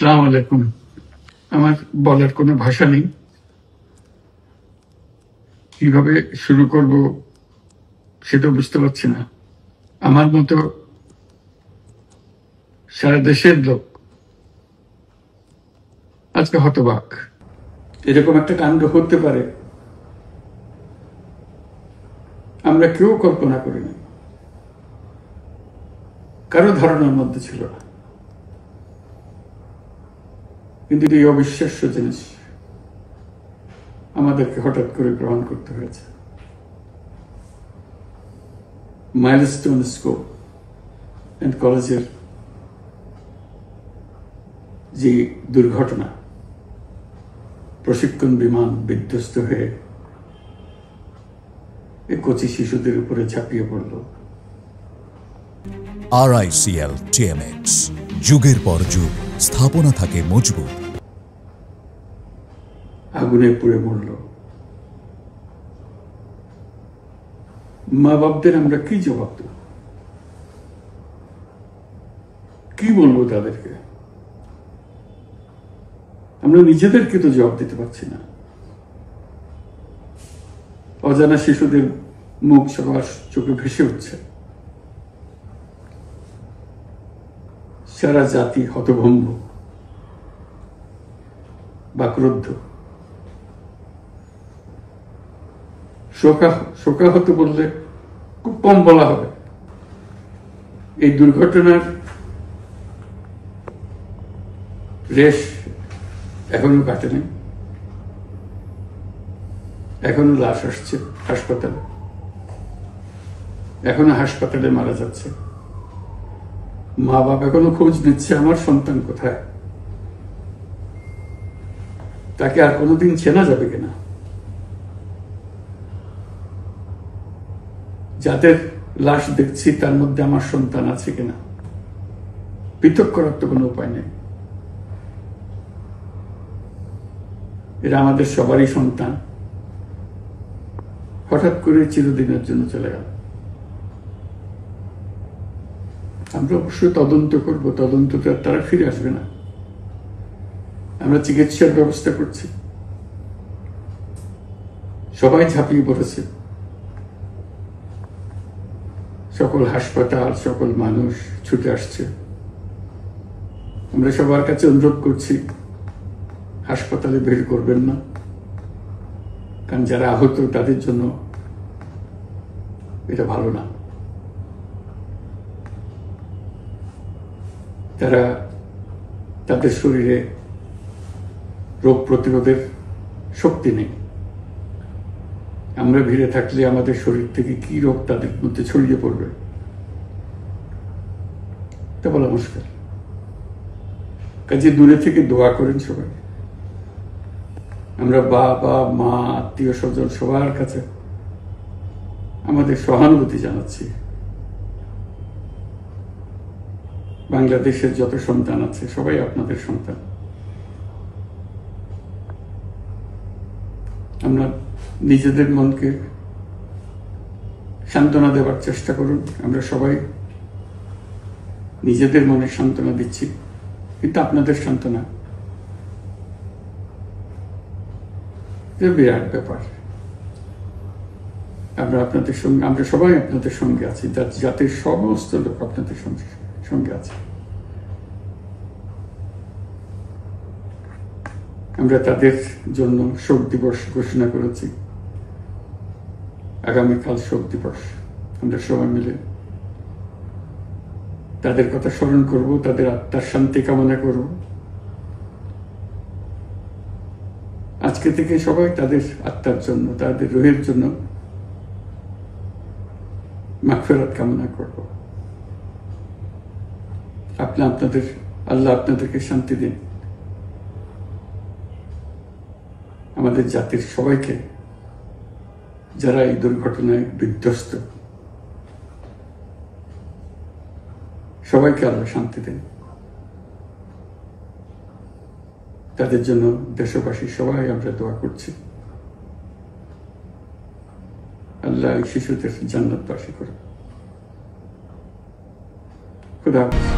আসসালামু আলাইকুম। আমার বলার কোনো ভাষা নেই, কিভাবে শুরু করব সেটা বুঝতে পারছি না। আমার মতো সারা দেশের লোক আজকে হতবাক। এরকম একটা কাণ্ড হতে পারে আমরা কেউ কল্পনা করিনি, কারো ধারণার মধ্যে ছিল না। কিন্তু এই অবিশ্বাস্য জিনিস আমাদেরকে হঠাৎ করে গ্রহণ করতে হয়েছে। মাইলস্টোন স্কুল অ্যান্ড কলেজের যে দুর্ঘটনা, প্রশিক্ষণ বিমান বিধ্বস্ত হয়ে এই কচি শিশুদের উপরে ঝাঁপিয়ে পড়ল। RICL TMX, যুগের পর যুগ স্থাপনা থাকে মজবুত। আগুনে পুড়ে মরল। মা বাপদের আমরা কি জবাব দেব? কি বলবো তাদেরকে? আমরা নিজেদেরকে তো জবাব দিতে পারছি না। অজানা শিশুদের মুখ সবার চোখে ভেসে উঠছে। সারা জাতি হতভম্ব বা ক্রুদ্ধ। শোকাহত বললে খুব কম বলা হবে। এই দুর্ঘটনার রেশ এখনো কাটেনি। এখনো লাশ আসছে হাসপাতালে, এখনো হাসপাতালে মারা যাচ্ছে। মা বাপ এখনো খোঁজ নিচ্ছে আমার সন্তান কোথায়, তাকে আর কোনোদিন চেনা যাবে কিনা। যাদের লাশ দেখছি তার মধ্যে আমার সন্তান আছে কিনা পৃথক করার তো কোনো উপায় নেই। এরা আমাদের সবারই সন্তান, হঠাৎ করে চিরদিনের জন্য চলে গেল। আমরা অবশ্যই তদন্ত করব, তদন্তটা তারা ফিরে আসবে না। আমরা চিকিৎসার ব্যবস্থা করছি, সবাই ঝাঁপিয়ে পড়েছে। সকল হাসপাতাল, সকল মানুষ ছুটে আসছে। আমরা সবার কাছে অনুরোধ করছি, হাসপাতালে ভিড় করবেন না, কারণ যারা আহত তাদের জন্য এটা ভালো না। তারা তাদের শরীরে রোগ প্রতিরোধের শক্তি নেই। আমরা ভিড়ে থাকলে আমাদের শরীর থেকে কি রোগ তাদের মধ্যে ছড়িয়ে পড়বে তা বলা মুশকিল। কাজে দূরে থেকে দোয়া করেন সবাই। আমরা বাবা মা আত্মীয় স্বজন সবার কাছে আমাদের সহানুভূতি জানাচ্ছি। বাংলাদেশের যত সন্তান আছে সবাই আপনাদের সন্তান। আমরা নিজেদের মনকে সান্ত্বনা দেওয়ার চেষ্টা করুন। আমরা সবাই নিজেদের মনে সান্ত্বনা দিচ্ছি, কিন্তু আপনাদের সান্ত্বনা বিরাট ব্যাপার। আমরা সবাই আপনাদের সঙ্গে আছি, জাতির সমস্ত লোক আপনাদের সঙ্গে আছে। আমরা তাদের জন্য শোক দিবস ঘোষণা করেছি। আগামীকাল শোক দিবস। আমরা সবাই মিলে তাদের কথা স্মরণ করব, তাদের আত্মার শান্তি কামনা করব। আজকে থেকে সবাই তাদের আত্মার জন্য, তাদের রুহের জন্য মাগফিরাত কামনা করব। আল্লাহ আপনাদেরকে শান্তি দিন। আমাদের জাতির সবাইকে, যারা এই দুর্ঘটনায় বিধ্বস্ত, সবাইকে আল্লাহ শান্তি দেন। তাদের জন্য দেশবাসী সবাই আমরা দোয়া করছি। আল্লাহ এই শিশুদের জান্নাতবাসী করে। খুদা হাফেজ।